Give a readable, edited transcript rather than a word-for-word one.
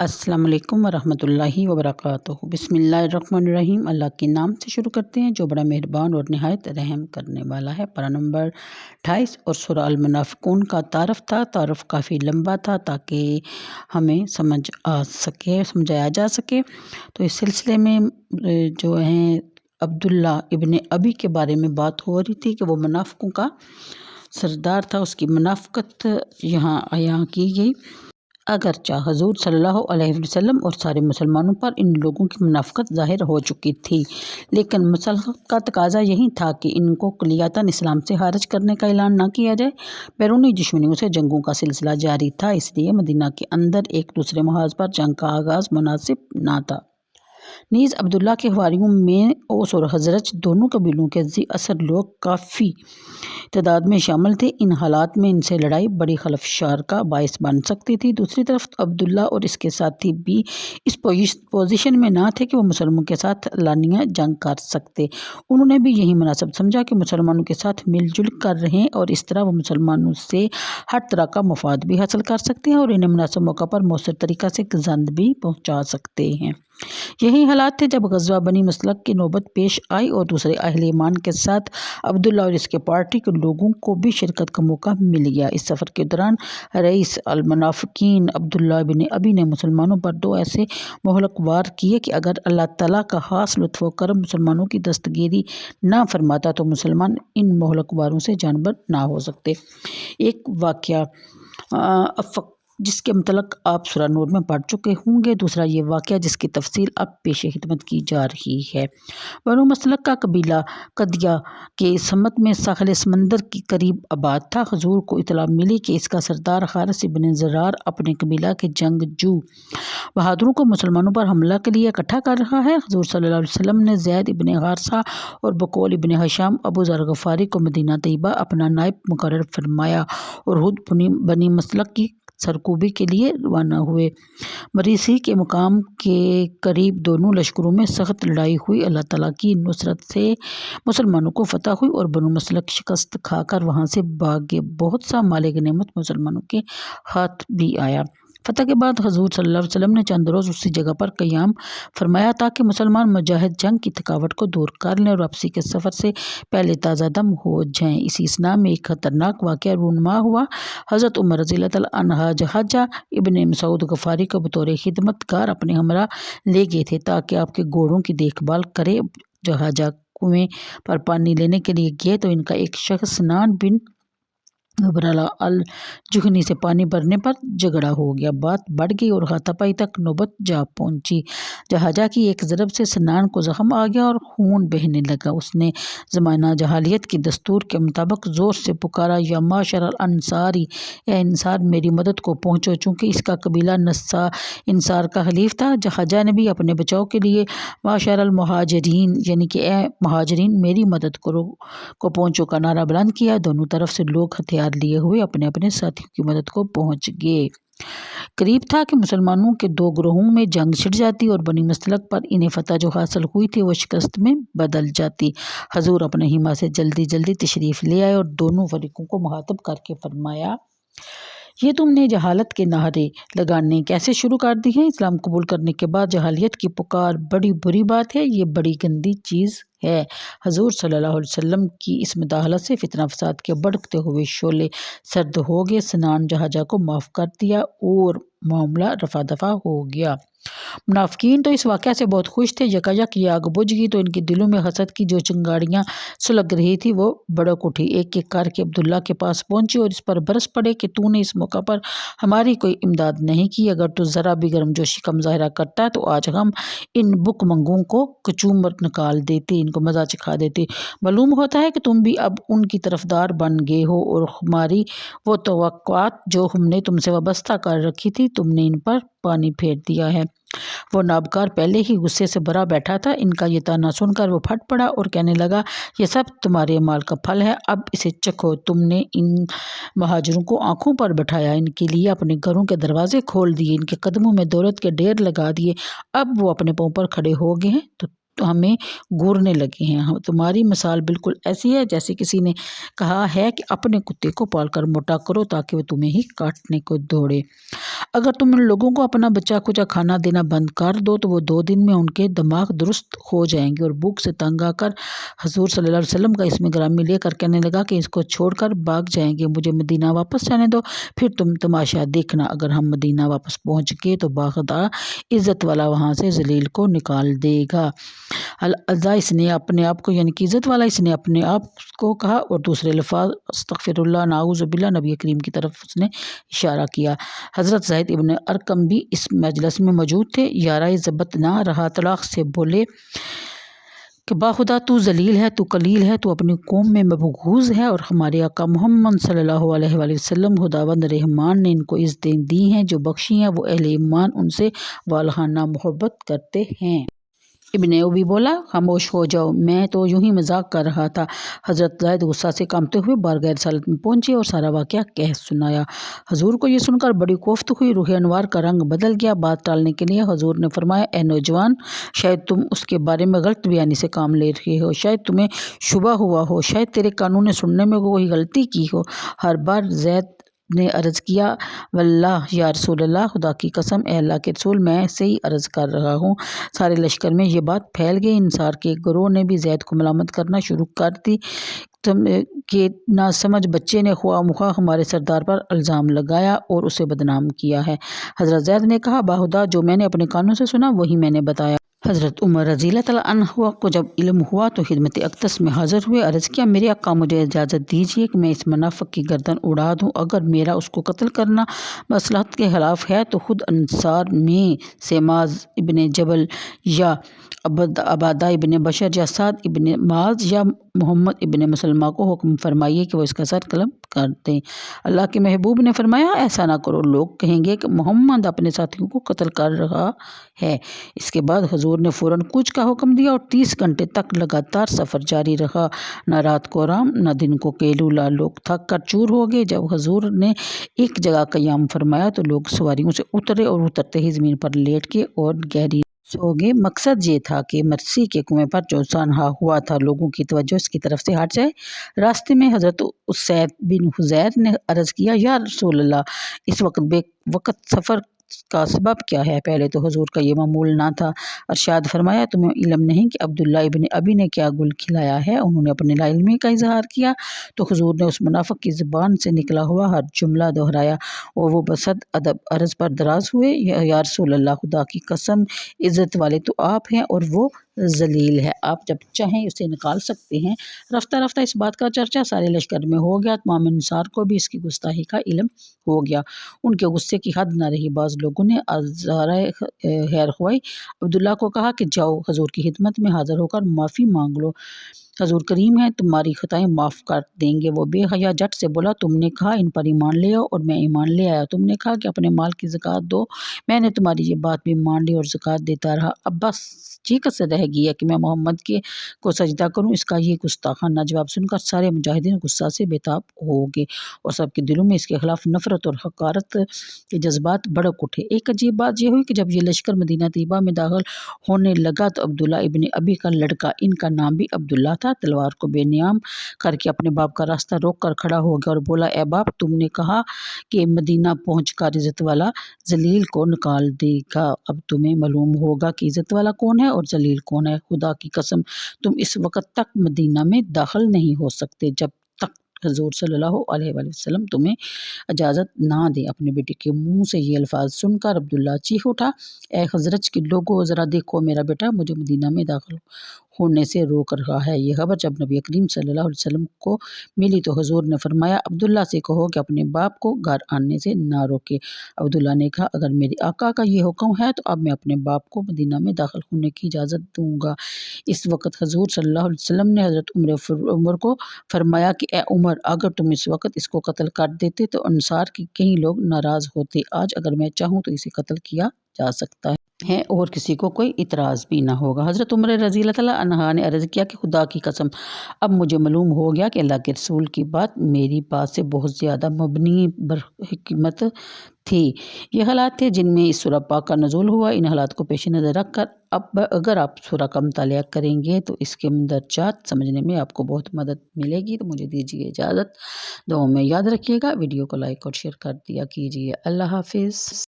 السلام علیکم ورحمۃ اللہ وبرکاتہ۔ بسم اللہ الرحمن الرحیم۔ اللہ کے نام سے شروع کرتے ہیں جو بڑا مہربان اور نہایت رحم کرنے والا ہے۔ پارہ نمبر 28 اور سورہ المنافقون کا تعارف تھا۔ تعارف کافی لمبا تھا تاکہ ہمیں سمجھایا جا سکے۔ تو اس سلسلے میں جو ہیں عبداللہ ابن ابی کے بارے میں بات ہو رہی تھی کہ وہ منافقوں کا سردار تھا، اس کی منافقت یہاں کی گئی۔ اگرچہ حضور صلی اللہ علیہ وسلم اور سارے مسلمانوں پر ان لوگوں کی منافقت ظاہر ہو چکی تھی، لیکن مسلح کا تقاضا یہی تھا کہ ان کو کلیاتاً اسلام سے خارج کرنے کا اعلان نہ کیا جائے۔ بیرونی دشمنیوں سے جنگوں کا سلسلہ جاری تھا، اس لیے مدینہ کے اندر ایک دوسرے محاذ پر جنگ کا آغاز مناسب نہ تھا۔ نیز عبداللہ کے حواریوں میں اوس اور خزرج دونوں قبیلوں کے ذی اثر لوگ کافی تعداد میں شامل تھے۔ ان حالات میں ان سے لڑائی بڑی خلفشار کا باعث بن سکتی تھی۔ دوسری طرف عبداللہ اور اس کے ساتھی بھی اس پوزیشن میں نہ تھے کہ وہ مسلمانوں کے ساتھ اعلانیہ جنگ کر سکتے۔ انہوں نے بھی یہی مناسب سمجھا کہ مسلمانوں کے ساتھ مل جل کر رہیں اور اس طرح وہ مسلمانوں سے ہر طرح کا مفاد بھی حاصل کر سکتے ہیں اور انہیں مناسب موقع پر مؤثر طریقہ سے گزند بھی پہنچا سکتے ہیں۔ یہی حالات تھے جب غزوہ بنی مصطلق کی نوبت پیش آئی اور دوسرے اہل ایمان کے ساتھ عبداللہ اور اس کے پارٹی کے لوگوں کو بھی شرکت کا موقع مل گیا۔ اس سفر کے دوران رئیس المنافقین عبداللہ بن ابی نے مسلمانوں پر دو ایسے مہلک وار کیے کہ اگر اللہ تعالیٰ کا خاص لطف و کرم مسلمانوں کی دستگیری نہ فرماتا تو مسلمان ان مہلک واروں سے جانبر نہ ہو سکتے۔ ایک واقعہ جس کے متعلق آپ سورہ نور میں پڑھ چکے ہوں گے، دوسرا یہ واقعہ جس کی تفصیل اب پیش خدمت کی جا رہی ہے۔ بنو مصطلق کا قبیلہ قدیہ کے سمت میں ساحل سمندر کے قریب آباد تھا۔ حضور کو اطلاع ملی کہ اس کا سردار حارث ابن ضرار اپنے قبیلہ کے جنگجو بہادروں کو مسلمانوں پر حملہ کے لیے اکٹھا کر رہا ہے۔ حضور صلی اللہ علیہ وسلم نے زید ابن حارثہ اور بکول ابن ہشام ابو ذر غفاری کو مدینہ طیبہ اپنا نائب مقرر فرمایا اور خود بنی مصطلق کی سرکوبی کے لیے روانہ ہوئے۔ مریسی کے مقام کے قریب دونوں لشکروں میں سخت لڑائی ہوئی۔ اللہ تعالیٰ کی نصرت سے مسلمانوں کو فتح ہوئی اور بنو مصطلق شکست کھا کر وہاں سے بھاگ گئے۔ بہت سا مال غنیمت مسلمانوں کے ہاتھ بھی آیا۔ فتح کے بعد حضور صلی اللہ علیہ وسلم نے چند روز اسی جگہ پر قیام فرمایا تاکہ مسلمان مجاہد جنگ کی تھکاوٹ کو دور کر لیں اور واپسی کے سفر سے پہلے تازہ دم ہو جائیں۔ اسی اثناء میں ایک خطرناک واقعہ رونما ہوا۔ حضرت عمر رضی اللہ تعالیٰ عنہ جہاجہ ابن مسعود غفاری کو بطور خدمت گار اپنے ہمراہ لے گئے تھے تاکہ آپ کے گھوڑوں کی دیکھ بھال کرے۔ جہاجہ کنویں پر پانی لینے کے لیے گئے تو ان کا ایک شخص سنان بن غبرالہ الجہنی سے پانی بھرنے پر جھگڑا ہو گیا۔ بات بڑھ گئی اور ہاتھا پائی تک نوبت جا پہنچی۔ جہاجہ کی ایک ضرب سے سنان کو زخم آ گیا اور خون بہنے لگا۔ اس نے زمانہ جاہلیت کی دستور کے مطابق زور سے پکارا، یا معشر الانصاری، اے انصار میری مدد کو پہنچو۔ چونکہ اس کا قبیلہ انصار کا حلیف تھا، جہاجہ نے بھی اپنے بچاؤ کے لیے معشر المہاجرین یعنی کہ اے مہاجرین میری مدد کو پہنچو کا نعرہ بلند کیا۔ دونوں طرف سے لوگ ہتھیار لیے ہوئے اپنے اپنے ساتھیوں کی مدد کو پہنچ گئے۔ قریب تھا کہ مسلمانوں کے دو گروہوں میں جنگ چھڑ جاتی اور بنی مصطلق پر انہیں فتح جو حاصل ہوئی تھی وہ شکست میں بدل جاتی۔ حضور اپنے خیمہ سے جلدی تشریف لے آئے اور دونوں فریقوں کو مخاطب کر کے فرمایا، یہ تم نے جہالت کے نعرے لگانے کیسے شروع کر دی ہیں؟ اسلام قبول کرنے کے بعد جہالت کی پکار بڑی بری بات ہے، یہ بڑی گندی چیز ہے۔ حضور صلی اللہ علیہ وسلم کی اس مداخلت سے فتنہ فساد کے بھڑکتے ہوئے شعلے سرد ہو گئے۔ سنان جہاجہ کو معاف کر دیا اور معاملہ رفع دفع ہو گیا۔ منافقین تو اس واقعہ سے بہت خوش تھے۔ یکایک یہ آگ بجھ گئی تو ان کے دلوں میں حسد کی جو چنگاریاں سلگ رہی تھی وہ بھڑک اٹھی۔ ایک ایک کر کے عبداللہ کے پاس پہنچے اور اس پر برس پڑے کہ تو نے اس موقع پر ہماری کوئی امداد نہیں کی۔ اگر تو ذرا بھی گرمجوشی کا مظاہرہ کرتا تو آج ہم ان بک منگوں کو کچومر نکال دیتے، ان کو مزہ چکھا دیتے۔ معلوم ہوتا ہے کہ تم بھی اب ان کی طرفدار بن گئے ہو اور ہماری وہ توقعات جو ہم نے تم سے وابستہ کر رکھی تھی تم نے ان پر پانی پھیر دیا ہے۔ وہ نابکار پہلے ہی غصے سے بھرا بیٹھا تھا۔ ان کا یہ طعنہ سن کر وہ پھٹ پڑا اور کہنے لگا، یہ سب تمہارے اعمال کا پھل ہے، اب اسے چکھو۔ تم نے ان مہاجروں کو آنکھوں پر بٹھایا، ان کے لیے اپنے گھروں کے دروازے کھول دیے، ان کے قدموں میں دولت کے ڈھیر لگا دیے۔ اب وہ اپنے پاؤں پر کھڑے ہو گئے ہیں تو تو ہمیں گورنے لگے ہیں۔ تمہاری مثال بالکل ایسی ہے جیسے کسی نے کہا ہے کہ اپنے کتے کو پال کر موٹا کرو تاکہ وہ تمہیں ہی کاٹنے کو دوڑے۔ اگر تم ان لوگوں کو اپنا بچہ کچا کھانا دینا بند کر دو تو وہ 2 دن میں ان کے دماغ درست ہو جائیں گے۔ اور بھوک سے تنگ آ کر حضور صلی اللہ علیہ وسلم کا اسم گرامی لے کر کہنے لگا کہ اس کو چھوڑ کر بھاگ جائیں گے، مجھے مدینہ واپس جانے دو، پھر تم تماشا دیکھنا، اگر ہم مدینہ واپس پہنچ گئے تو باخدا عزت والا وہاں سے ذلیل کو نکال دے گا۔ العزا اس نے اپنے آپ کو یعنی کہ عزت والا اس نے اپنے آپ کو کہا، اور دوسرے الفاظ استغفر اللہ، نعوذ باللہ، نبی کریم کی طرف اس نے اشارہ کیا۔ حضرت زید ابن ارقم بھی اس مجلس میں موجود تھے۔ یارہ ضبط نہ رہا، طلاق سے بولے کہ باخدا تو ذلیل ہے، تو قلیل ہے، تو اپنی قوم میں مبغوض ہے، اور ہمارے آقا محمد صلی اللہ علیہ وآلہ وسلم خداوند رحمان نے ان کو عزتیں دی ہیں جو بخشی ہیں، وہ اہل ایمان ان سے والہانہ محبت کرتے ہیں۔ ابن ابی بولا خاموش ہو جاؤ، میں تو یوں ہی مذاق کر رہا تھا۔ حضرت زید غصہ سے کانپتے ہوئے بارگاہ رسالت میں پہنچے اور سارا واقعہ کہہ سنایا۔ حضور کو یہ سن کر بڑی کوفت ہوئی، روح انوار کا رنگ بدل گیا۔ بات ٹالنے کے لیے حضور نے فرمایا، اے نوجوان، شاید تم اس کے بارے میں غلط بیانی سے کام لے رہے ہو، شاید تمہیں شبہ ہوا ہو، شاید تیرے کانوں نے سننے میں کوئی غلطی کی ہو۔ ہر بار زید نے عرض کیا، واللہ یا رسول اللہ، خدا کی قسم اے اللہ کے رسول، میں صحیح عرض کر رہا ہوں۔ سارے لشکر میں یہ بات پھیل گئی۔ انصار کے گروہ نے بھی زید کو ملامت کرنا شروع کر دی کہ نہ سمجھ بچے نے خواہ مخواہ ہمارے سردار پر الزام لگایا اور اسے بدنام کیا ہے۔ حضرت زید نے کہا، باخدا جو میں نے اپنے کانوں سے سنا وہی میں نے بتایا۔ حضرت عمر رضی اللہ تعالیٰ عنہ کو جب علم ہوا تو خدمت اقدس میں حاضر ہوئے، عرض کیا، میرے آقا مجھے اجازت دیجیے کہ میں اس منافق کی گردن اڑا دوں۔ اگر میرا اس کو قتل کرنا مصلحت کے خلاف ہے تو خود انصار میں سے معاذ ابن جبل یا عبادہ ابن بشر یا سعد ابن معاذ یا محمد ابن مسلمہ کو حکم فرمائیے کہ وہ اس کا سر قلم کر دیں۔ اللہ کے محبوب نے فرمایا، ایسا نہ کرو، لوگ کہیں گے کہ محمد اپنے ساتھیوں کو قتل کر رہا ہے۔ اس کے بعد حضور نے فوراً کوچ کا حکم دیا اور 30 گھنٹے تک لگاتار سفر جاری رہا، نہ رات کو آرام نہ دن کو قیلولہ۔ لوگ تھک کر چور ہو گئے۔ جب حضور نے ایک جگہ قیام فرمایا تو لوگ سواریوں سے اترے اور اترتے ہی زمین پر لیٹ گئے اور گہری سو گئے۔ مقصد یہ تھا کہ مرسی کے کنویں پر جو سانحہ ہوا تھا لوگوں کی توجہ اس کی طرف سے ہٹ جائے۔ راستے میں حضرت اسید بن حضیر نے عرض کیا، یا رسول اللہ، اس وقت بے وقت سفر کا سبب کیا ہے؟ پہلے تو حضور کا یہ معمول نہ تھا۔ ارشاد فرمایا، تمہیں علم نہیں کہ عبداللہ ابن ابی نے کیا گل کھلایا ہے؟ انہوں نے اپنے لا علمی کا اظہار کیا تو حضور نے اس منافق کی زبان سے نکلا ہوا ہر جملہ دہرایا اور وہ بصد ادب عرض پر دراز ہوئے، یا رسول اللہ، خدا کی قسم، عزت والے تو آپ ہیں اور وہ ذلیل ہے، آپ جب چاہیں اسے نکال سکتے ہیں۔ رفتہ رفتہ اس بات کا چرچا سارے لشکر میں ہو گیا۔ تمام انصار کو بھی اس کی گستاخی کا علم ہو گیا۔ ان کے غصے کی حد نہ رہی۔ بعض لوگوں نے اظہارِ خیر خواہی عبداللہ کو کہا کہ جاؤ حضور کی خدمت میں حاضر ہو کر معافی مانگ لو، حضور کریم ہیں، تمہاری خطائیں معاف کر دیں گے۔ وہ بے حیا جٹ سے بولا، تم نے کہا ان پر ایمان لے آؤ اور میں ایمان لے آیا، تم نے کہا کہ اپنے مال کی زکوٰۃ دو، میں نے تمہاری یہ بات بھی مان لی اور زکوٰۃ دیتا رہا، اب بس یہ کسر رہ گئی ہے کہ میں محمد کو سجدہ کروں۔ اس کا یہ گستاخانہ جواب سن کر سارے مجاہدین غصہ سے بےتاب ہو گئے اور سب کے دلوں میں اس کے خلاف نفرت اور حقارت کے جذبات بھڑک اٹھے۔ ایک عجیب بات یہ ہوئی کہ جب یہ لشکر مدینہ طیبہ میں داخل ہونے لگا تو عبداللہ ابن ابی کا لڑکا، ان کا نام بھی عبداللہ تھا، تلوار کو بے نیام کر کے اپنے باپ کا راستہ روک کر کھڑا ہو گیا اور بولا، اے باپ، تم نے کہا کہ مدینہ پہنچ کر عزت والا ذلیل کو نکال دے گا، اب تمہیں معلوم ہوگا کہ عزت والا کون ہے اور ذلیل کون ہے۔ خدا کی قسم، تم اس وقت تک مدینہ میں داخل نہیں ہو سکتے جب تک حضور صلی اللہ علیہ وآلہ وسلم تمہیں اجازت نہ دیں۔ اپنے بیٹے کے منہ سے یہ الفاظ سن کر عبداللہ چیخ اٹھا، اے خزرج کے لوگوں، ذرا دیکھو، میرا بیٹا مجھے مدینہ میں داخل ہونے سے روک رہا ہے۔ یہ خبر جب نبی کریم صلی اللہ علیہ وسلم کو ملی تو حضور نے فرمایا، عبداللہ سے کہو کہ اپنے باپ کو گھر آنے سے نہ روکے۔ عبداللہ نے کہا، اگر میرے آقا کا یہ حکم ہے تو اب میں اپنے باپ کو مدینہ میں داخل ہونے کی اجازت دوں گا۔ اس وقت حضور صلی اللہ علیہ وسلم نے حضرت عمر کو فرمایا کہ اے عمر، اگر تم اس وقت اس کو قتل کر دیتے تو انصار کے کئی لوگ ناراض ہوتے، آج اگر میں چاہوں تو اسے قتل کیا جا سکتا ہے۔ ہے اور کسی کو کوئی اعتراض بھی نہ ہوگا۔ حضرت عمر رضی اللہ تعالیٰ عنہ نے عرض کیا کہ خدا کی قسم اب مجھے معلوم ہو گیا کہ اللہ کے رسول کی بات میری بات سے بہت زیادہ مبنی بر حکمت تھی۔ یہ حالات تھے جن میں اس سورہ پاک کا نزول ہوا۔ ان حالات کو پیش نظر رکھ کر اب اگر آپ سورہ کا مطالعہ کریں گے تو اس کے مندرجات سمجھنے میں آپ کو بہت مدد ملے گی۔ تو مجھے دیجیے اجازت، دعاؤں میں یاد رکھیے گا، ویڈیو کو لائک اور شیئر کر دیا کیجیے۔ اللہ حافظ۔